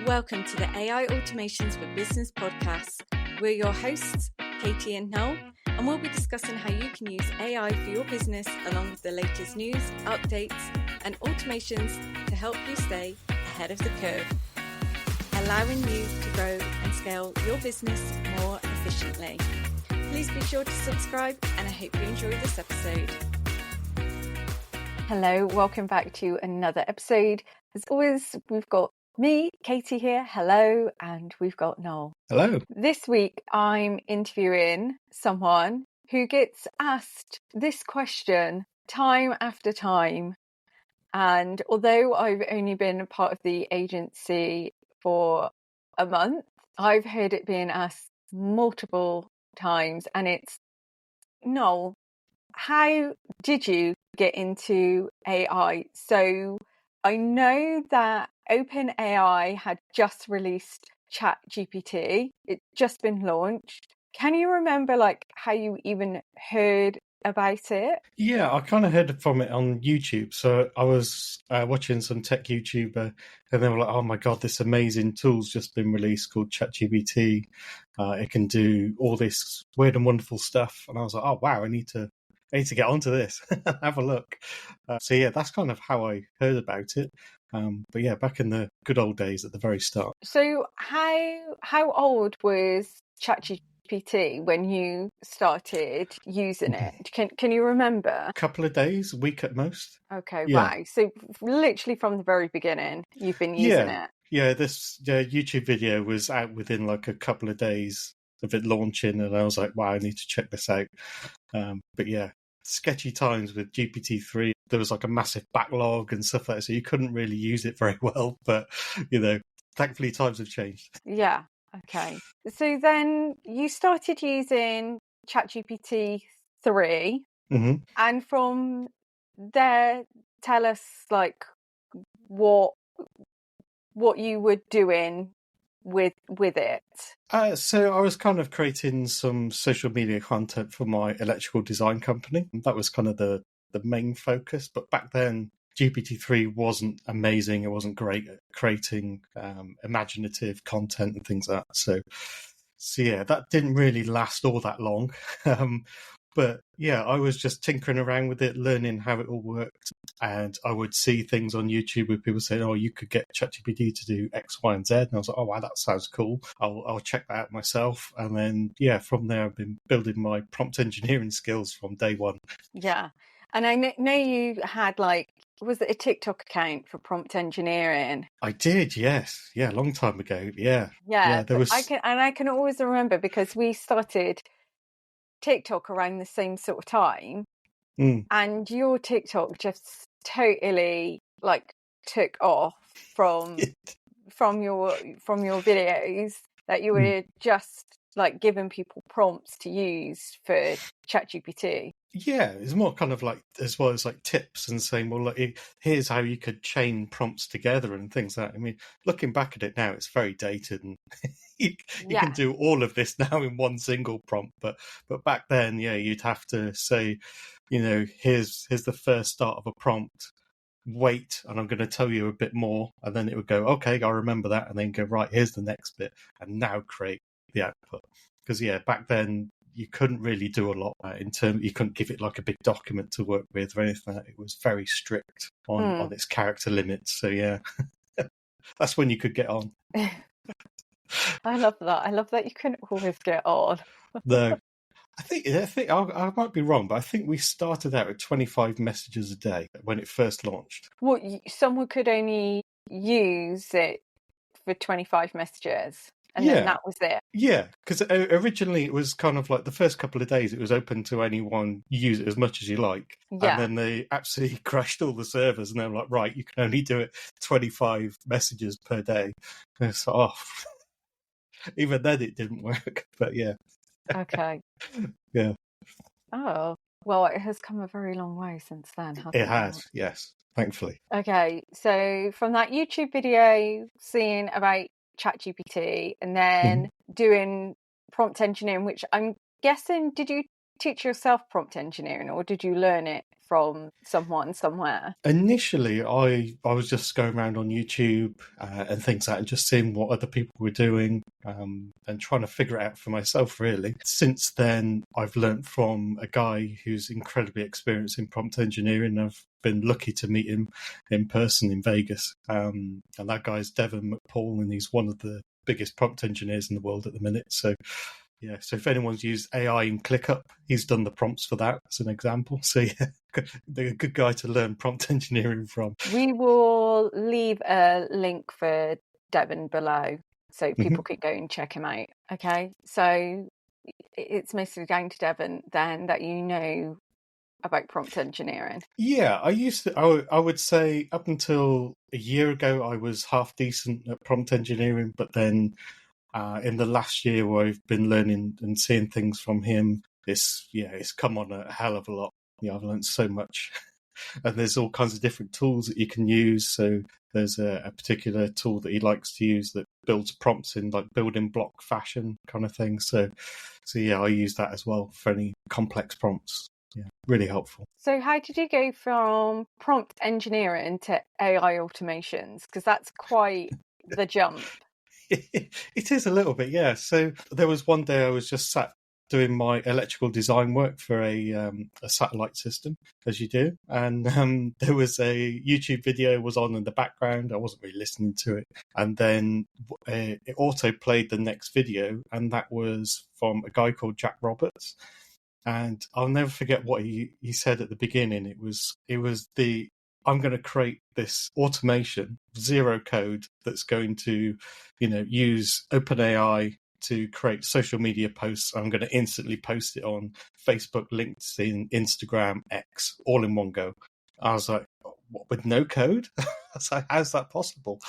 Welcome to the AI Automations for Business podcast. We're your hosts, Katie and Noel, and we'll be discussing how you can use AI for your business along with the latest news, updates, and automations to help you stay ahead of the curve, allowing you to grow and scale your business more efficiently. Please be sure to subscribe, and I hope you enjoy this episode. Hello, welcome back to another episode. As always, we've got me, Katie here, hello, and we've got Noel. Hello. This week I'm interviewing someone who gets asked this question time after time. And although I've only been a part of the agency for a month, I've heard it being asked multiple times, and it's, Noel, how did you get into AI? So I know that OpenAI had just released ChatGPT. It's just been launched. Can you remember how you even heard about it? Yeah, I kind of heard from it on YouTube. So I was watching some tech YouTuber, and they were like, "Oh my god, this amazing tool's just been released called ChatGPT. It can do all this weird and wonderful stuff." And I was like, "Oh wow, I need to get onto this and have a look." So yeah, that's kind of how I heard about it. But yeah, back in the good old days at the very start. So how old was ChatGPT when you started using it? Can you remember? A couple of days, a week at most. Okay, Yeah. wow. So literally from the very beginning, you've been using it. Yeah, this YouTube video was out within like a couple of days of it launching, and I was like, wow, I need to check this out. But yeah, sketchy times with GPT-3. There was like a massive backlog and stuff like that, so you couldn't really use it very well. But, thankfully times have changed. Yeah, okay. So then you started using ChatGPT 3, and from there, tell us what you were doing with it. So I was kind of creating some social media content for my electrical design company. That was kind of the main focus. But back then, GPT-3 wasn't amazing. It wasn't great at creating imaginative content and things like that. So yeah, that didn't really last all that long. But yeah, I was just tinkering around with it, learning how it all worked. And I would see things on YouTube where people saying, "Oh, you could get ChatGPT to do X, Y, and Z." And I was like, "Oh, wow, that sounds cool. I'll check that out myself." And then, yeah, from there, I've been building my prompt engineering skills from day one. Yeah. And I know you had was it a TikTok account for prompt engineering? I did, yes. Yeah, a long time ago. Yeah. Yeah, there was... I can always remember because we started TikTok around the same sort of time, and your TikTok just totally took off from your videos that you were just giving people prompts to use for ChatGPT. Yeah, it's more kind of as well as tips and saying, well, look, here's how you could chain prompts together and things like that. I mean, looking back at it now, it's very dated, and you can do all of this now in one single prompt. But back then, yeah, you'd have to say, here's the first start of a prompt. Wait, and I'm going to tell you a bit more, and then it would go, okay, I remember that, and then go, right, here's the next bit, and now create the output. Because yeah, back then you couldn't really do a lot you couldn't give it a big document to work with or anything like that. It was very strict on its character limits. So yeah, that's when you could get on. I love that. I love that you couldn't always get on. No, I think I might be wrong, but I think we started out at 25 messages a day when it first launched. What, someone could only use it for 25 messages? And then that was it. Yeah, because originally it was kind of the first couple of days it was open to anyone, use it as much as you like. Yeah. And then they absolutely crashed all the servers, and they were like, right, you can only do it 25 messages per day. And it's even then it didn't work, but yeah. Okay. Yeah. Oh, well, it has come a very long way since then, hasn't it? It has, yes, thankfully. Okay, so from that YouTube video, seeing about ChatGPT and then doing prompt engineering, which I'm guessing, did you teach yourself prompt engineering or did you learn it from someone somewhere? Initially, I was just going around on YouTube and things like that, and just seeing what other people were doing and trying to figure it out for myself, really. Since then, I've learnt from a guy who's incredibly experienced in prompt engineering. I've been lucky to meet him in person in Vegas. And that guy's Devon McPaul, and he's one of the biggest prompt engineers in the world at the minute. So yeah, so if anyone's used AI in ClickUp, he's done the prompts for that as an example. So yeah, they're a good guy to learn prompt engineering from. We will leave a link for Devon below so people can go and check him out. Okay, so it's mostly down to Devon then that you know about prompt engineering. Yeah, I would say up until a year ago, I was half decent at prompt engineering, but then in the last year where I've been learning and seeing things from him, it's come on a hell of a lot. Yeah, I've learned so much. And there's all kinds of different tools that you can use. So there's a particular tool that he likes to use that builds prompts in like building block fashion kind of thing. So yeah, I use that as well for any complex prompts. Yeah, really helpful. So how did you go from prompt engineering to AI automations? Because that's quite the jump. It is a little bit, yeah. So there was one day I was just sat doing my electrical design work for a satellite system, as you do, and there was a YouTube video was on in the background. I wasn't really listening to it, and then it auto played the next video, and that was from a guy called Jack Roberts. And I'll never forget what he said at the beginning. It was the I'm going to create this automation, zero code, that's going to, use OpenAI to create social media posts. I'm going to instantly post it on Facebook, LinkedIn, Instagram, X, all in one go. I was like, what, with no code? I was like, how's that possible?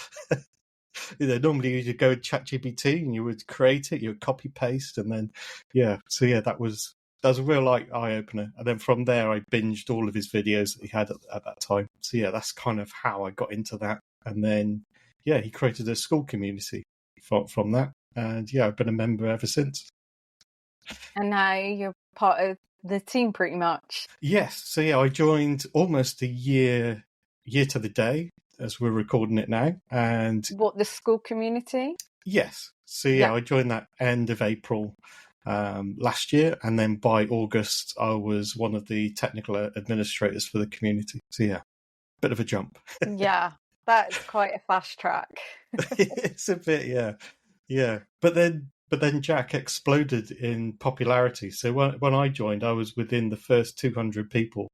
Normally you go to ChatGPT and you would create it, you would copy paste, and then that was a real eye opener. And then from there, I binged all of his videos that he had at that time. So yeah, that's kind of how I got into that. And then he created a school community from that, and I've been a member ever since. And now you're part of the team, pretty much. Yes. So I joined almost a year to the day as we're recording it now. And what, the school community? Yes. So I joined that end of April last year, and then by August I was one of the technical administrators for the community. So bit of a jump. Yeah, that's quite a fast track. It's a bit, yeah. But then Jack exploded in popularity. So when I joined, I was within the first 200 people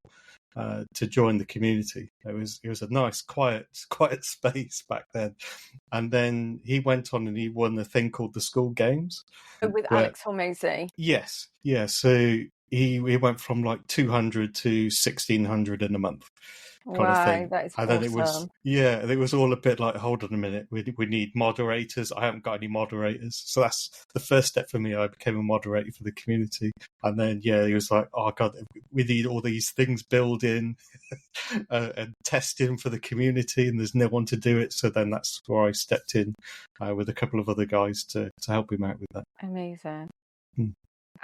to join the community. It was a nice, quiet space back then. And then he went on and he won a thing called the School Games. With Alex Hormozy. Yes. Yeah. So he went from like 200 to 1,600 in a month. Kind of thing. That is and awesome. Then it was all a bit like, hold on a minute, we need moderators. I haven't got any moderators, so that's the first step for me. I became a moderator for the community, and then he was like, oh god, we need all these things building and testing for the community, and there's no one to do it. So then that's where I stepped in with a couple of other guys to help him out with that. Amazing.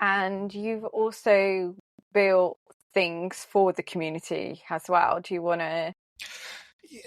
And you've also built things for the community as well. Do you want to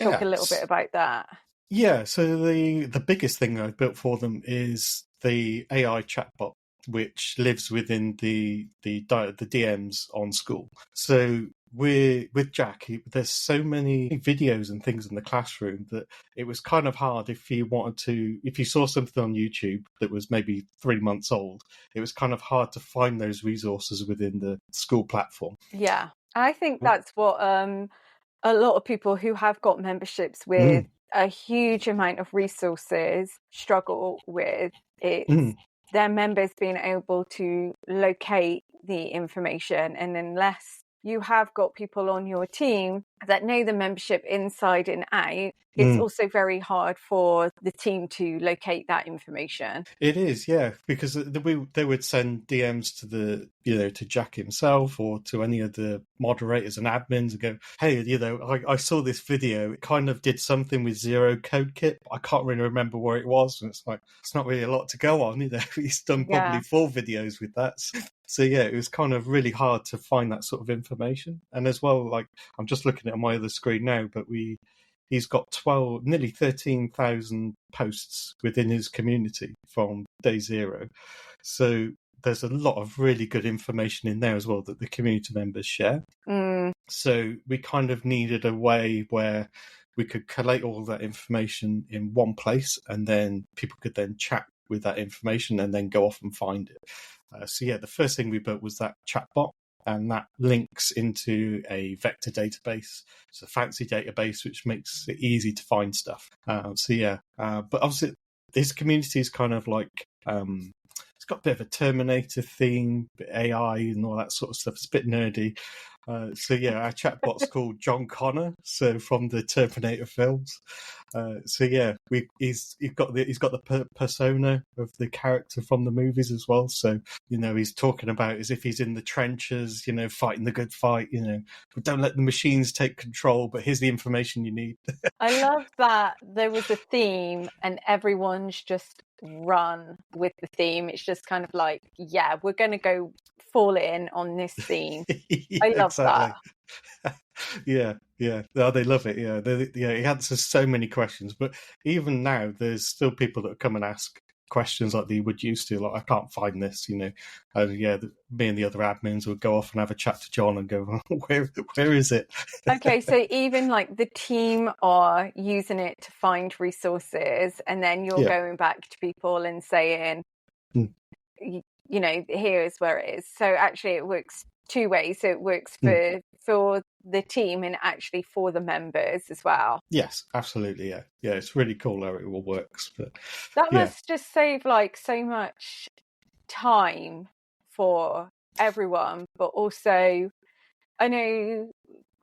talk a little bit about that? Yeah, so the biggest thing I've built for them is the AI chatbot, which lives within the DMs on school. So with Jack, there's so many videos and things in the classroom that it was kind of hard if you saw something on YouTube that was maybe 3 months old, it was kind of hard to find those resources within the school platform. Yeah, I think that's what a lot of people who have got memberships with a huge amount of resources struggle with. It's their members being able to locate the information, and unless you have got people on your team that know the membership inside and out, it's also very hard for the team to locate that information. It is, yeah, because they would send DMs to to Jack himself or to any of the moderators and admins and go, hey, I saw this video. It kind of did something with Zero Code Kit. I can't really remember where it was. And it's like, it's not really a lot to go on. He's done probably 4 videos with that. So yeah, it was kind of really hard to find that sort of information. And as well, like I'm just looking at my other screen now, but he's got 12, nearly 13,000 posts within his community from day zero. So there's a lot of really good information in there as well that the community members share. So we kind of needed a way where we could collate all that information in one place, and then people could then chat with that information and then go off and find it. So yeah, the first thing we built was that chatbot, and that links into a vector database. It's a fancy database which makes it easy to find stuff. So yeah, but obviously this community is kind of like it's got a bit of a Terminator theme, AI and all that sort of stuff. It's a bit nerdy. So yeah, our chatbot's called John Connor, so from the Terminator films. So yeah, he's got the persona of the character from the movies as well. So he's talking about as if he's in the trenches, fighting the good fight. But don't let the machines take control. But here's the information you need. I love that there was a theme and everyone's just run with the theme. It's just kind of like, yeah, we're going to go fall in on this theme. I love exactly. that. Yeah. Oh, they love it. Yeah, he answers so many questions. But even now, there's still people that come and ask questions like they would used to. Like, I can't find this. Me and the other admins would go off and have a chat to John and go, where is it? Okay, so even like the team are using it to find resources, and then you're going back to people and saying, here's where it is. So actually, it works two ways. So it works for the team and actually for the members as well. Yes, absolutely. Yeah, it's really cool how it all works. But that must just save like so much time for everyone, but also I know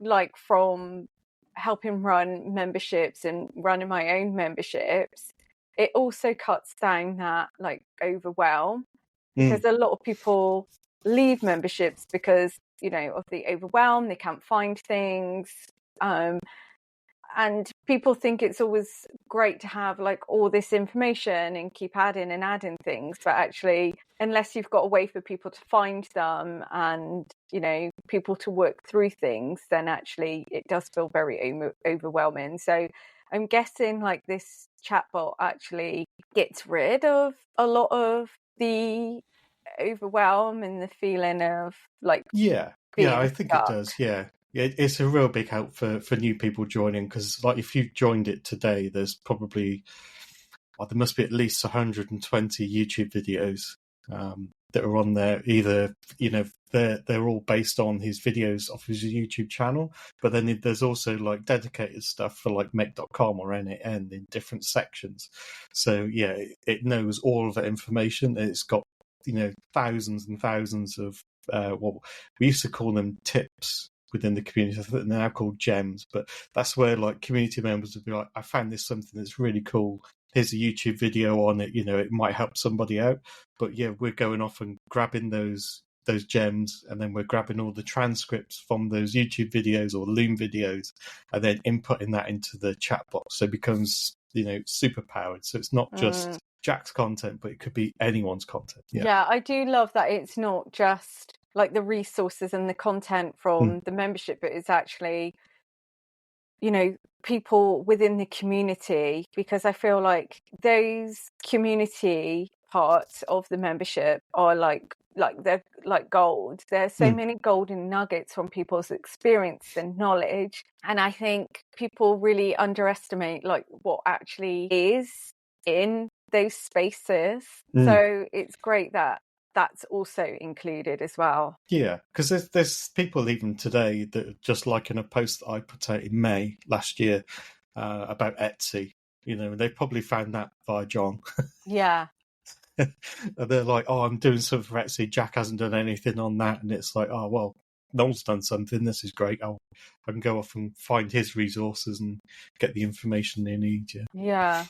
like from helping run memberships and running my own memberships, it also cuts down that like overwhelm, because a lot of people leave memberships because of the overwhelm, they can't find things, and people think it's always great to have like all this information and keep adding and adding things, but actually unless you've got a way for people to find them and people to work through things, then actually it does feel very overwhelming. So I'm guessing like this chatbot actually gets rid of a lot of the overwhelm and the feeling of like I think it does. Yeah, it's a real big help for new people joining, because like if you joined it today, there's probably there must be at least 120 YouTube videos that are on there. Either they're all based on his videos off his YouTube channel, but then there's also like dedicated stuff for like make.com or NAN in different sections. So yeah, it knows all of that information. It's got thousands and thousands of we used to call them tips within the community. I think they're now called gems, but that's where like community members would be like, I found this something that's really cool. Here's a YouTube video on it. It might help somebody out. But yeah, we're going off and grabbing those gems, and then we're grabbing all the transcripts from those YouTube videos or Loom videos, and then inputting that into the chatbot. So it becomes super powered. So it's not just Jack's content, but it could be anyone's content. Yeah, I do love that it's not just like the resources and the content from the membership, but it's actually people within the community, because I feel like those community parts of the membership are like they're like gold. There's so many golden nuggets from people's experience and knowledge, and I think people really underestimate like what actually is in those spaces. So it's great that that's also included as well. Yeah, because there's people even today that just like in a post that I put out in May last year about Etsy, they've probably found that via John. Yeah. They're like, oh, I'm doing something for Etsy. Jack hasn't done anything on that. And it's like, oh, well, Noel's done something. This is great. I can go off and find his resources and get the information they need. Yeah,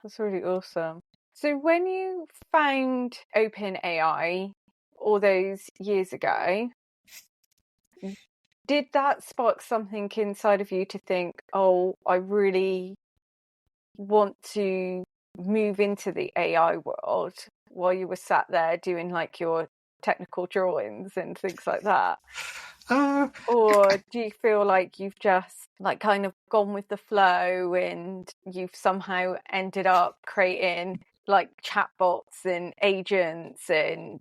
that's really awesome. So when you found OpenAI all those years ago, did that spark something inside of you to think, oh, I really want to move into the AI world, while you were sat there doing like your technical drawings and things like that? Uh, Or do you feel like you've just like kind of gone with the flow and you've somehow ended up creating like chatbots and agents and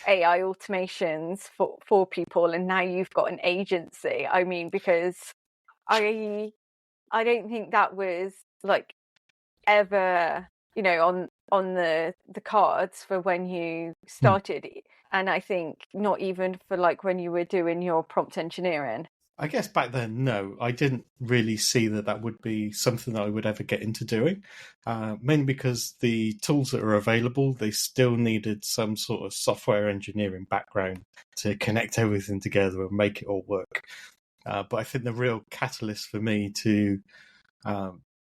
AI automations for people, and now you've got an agency? I mean, because I I don't think that was like ever, on the cards for when you started. And I think not even for like when you were doing your prompt engineering. I guess back then, no, I didn't really see that would be something that I would ever get into doing. Mainly because the tools that are available, they still needed some sort of software engineering background to connect everything together and make it all work. But I think the real catalyst for me to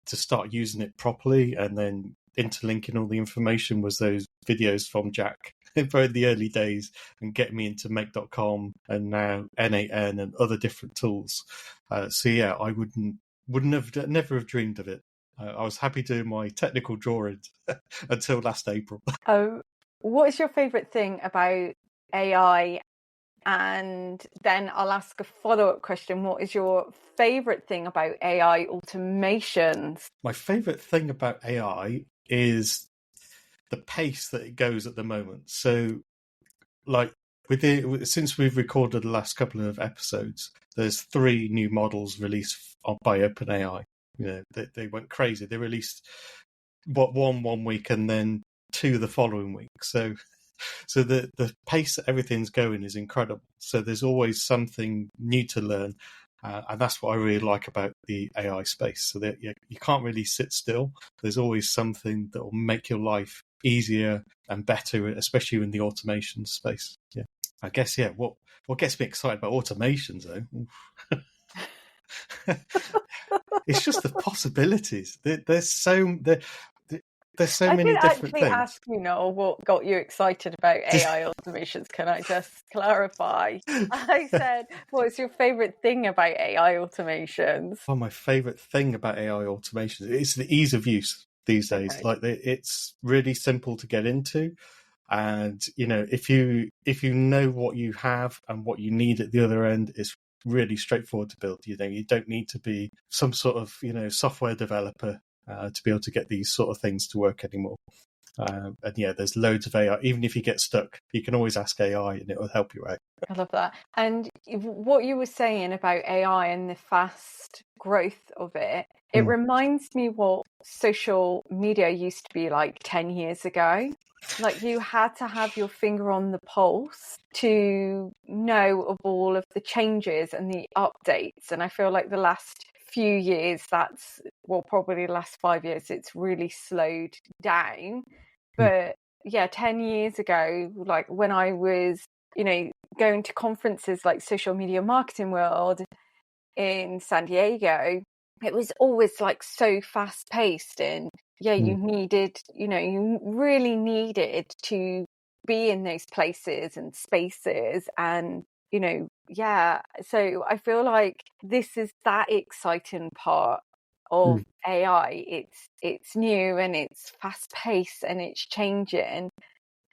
start using it properly and then interlinking all the information was those videos from Jack in the early days and getting me into make.com and now N8N and other different tools. So yeah, I never have dreamed of it. I was happy doing my technical drawings until last April. What is your favorite thing about AI? And then I'll ask a follow-up question. What is your favorite thing about AI automations? My favorite thing about AI is the pace that it goes at the moment. So, like, since we've recorded the last couple of episodes, there's 3 new models released by OpenAI. They went crazy. They released one week and then 2 the following week. So the pace that everything's going is incredible. So there's always something new to learn, and that's what I really like about the AI space. So that you can't really sit still. There's always something that will make your life easier and better, especially in the automation space. Yeah, I guess. Yeah, what gets me excited about automations though? It's just the possibilities. There's so I many did different actually things. ask you, Noel, what got you excited about AI automations. Can I just clarify? I said, what's your favorite thing about AI automations? Oh, my favorite thing about AI automation is the ease of use these days. Okay. Like it's really simple to get into, and if you know what you have and what you need at the other end, it's really straightforward to build. You don't need to be some sort of software developer to be able to get these sort of things to work anymore. And yeah, there's loads of AI. Even if you get stuck, you can always ask AI and it will help you out. I love that. And what you were saying about AI and the fast growth of it Mm. reminds me what social media used to be like 10 years ago. Like you had to have your finger on the pulse to know of all of the changes and the updates. And I feel like the last few years, probably the last 5 years, it's really slowed down. But yeah, 10 years ago, like when I was, going to conferences like Social Media Marketing World in San Diego, it was always like so fast paced. And yeah, you really needed to be in those places and spaces. And, yeah, so I feel like this is that exciting part of AI. It's new and it's fast paced and it's changing.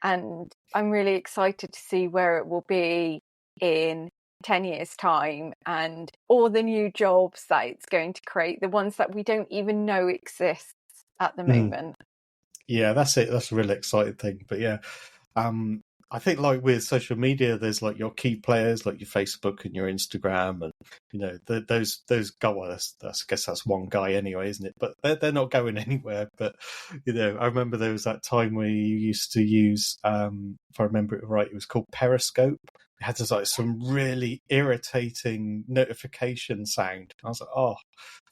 And I'm really excited to see where it will be in 10 years' time and all the new jobs that it's going to create, the ones that we don't even know exists at the moment. Yeah, that's it. That's a really exciting thing. But yeah, I think like with social media, there's like your key players, like your Facebook and your Instagram, and those go. Well, I guess that's one guy anyway, isn't it? But they're not going anywhere. But I remember there was that time where you used to use, if I remember it right, it was called Periscope. It had this like some really irritating notification sound. I was like, oh,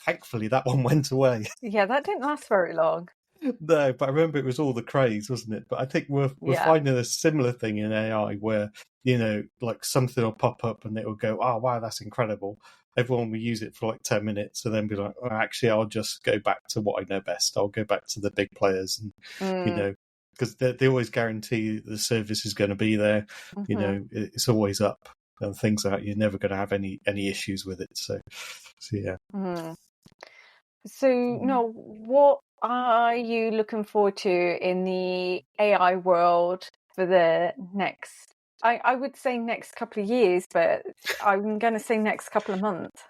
thankfully that one went away. Yeah, that didn't last very long. No, but I remember it was all the craze, wasn't it? But I think we're Yeah. finding a similar thing in AI where, like something will pop up and it will go, oh, wow, that's incredible. Everyone will use it for like 10 minutes and then be like, oh, actually, I'll just go back to what I know best. I'll go back to the big players and, because they always guarantee the service is going to be there. It's always up and things like that. You're never going to have any issues with it. So yeah. So, no, what are you looking forward to in the AI world for the next I would say next couple of years, but I'm going to say next couple of months.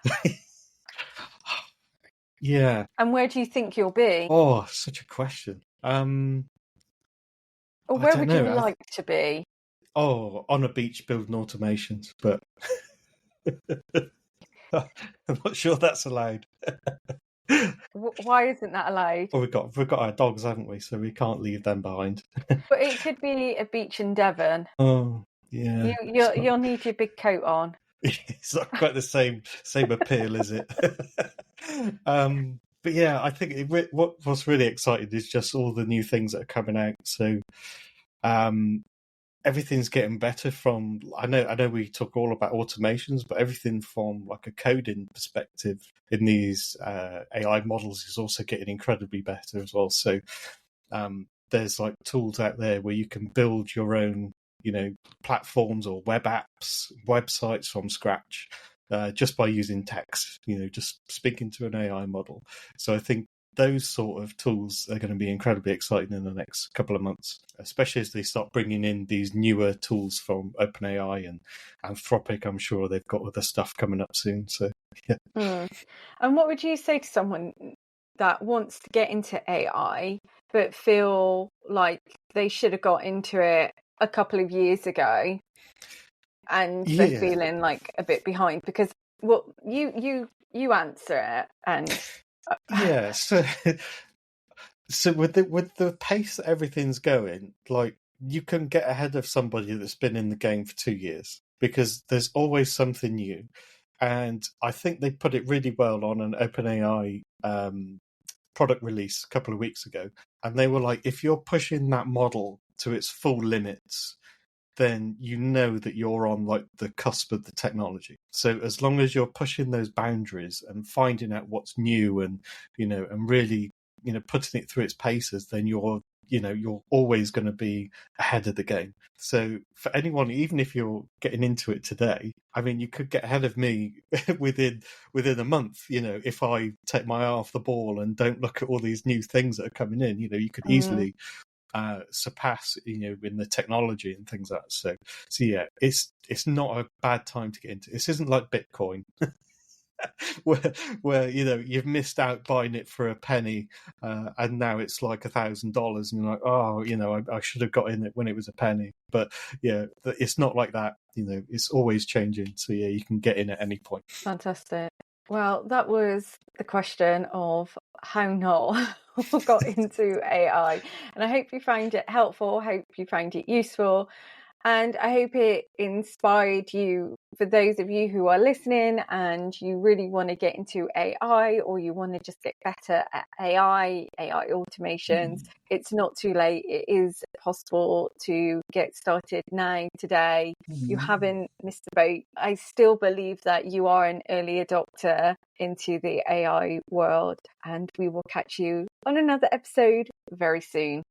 Yeah. And where do you think you'll be? Oh, such a question. Or I where don't would you know. like to be? On a beach building automations, but I'm not sure that's allowed. Why isn't that allowed? Well, we've got our dogs, haven't we? So we can't leave them behind. But it could be a beach in Devon. Oh, yeah. You'll need your big coat on. It's not quite the same appeal, is it? But yeah, I think what's really exciting is just all the new things that are coming out. So everything's getting better from. I know we talk all about automations, but everything from like a coding perspective in these AI models is also getting incredibly better as well. So there's like tools out there where you can build your own, platforms or web apps, websites from scratch, just by using text, just speaking to an AI model. So I think those sort of tools are going to be incredibly exciting in the next couple of months, especially as they start bringing in these newer tools from OpenAI and Anthropic. I'm sure they've got other stuff coming up soon. So, yeah. And what would you say to someone that wants to get into AI but feel like they should have got into it a couple of years ago and they're feeling like a bit behind? Because you answer it, and yeah. So with the pace that everything's going, like, you can get ahead of somebody that's been in the game for 2 years because there's always something new. And I think they put it really well on an OpenAI product release a couple of weeks ago. And they were like, if you're pushing that model to its full limits, then you know that you're on like the cusp of the technology. So as long as you're pushing those boundaries and finding out what's new and, and really, putting it through its paces, then you're always going to be ahead of the game. So for anyone, even if you're getting into it today, I mean, you could get ahead of me within a month, if I take my eye off the ball and don't look at all these new things that are coming in. You could easily surpass, in the technology and things like that. So yeah, it's not a bad time to get into. This isn't like Bitcoin, where you've missed out buying it for a penny, and now it's like $1,000, and you're like, oh, I should have got in it when it was a penny. But yeah, it's not like that. It's always changing. So yeah, you can get in at any point. Fantastic. Well, that was the question of how Noel got into AI. And I hope you found it helpful. I hope you found it useful. And I hope it inspired you, for those of you who are listening and you really want to get into AI, or you want to just get better at AI automations. It's not too late. It is possible to get started now, today. You haven't missed the boat. I still believe that you are an early adopter into the AI world, and we will catch you on another episode very soon.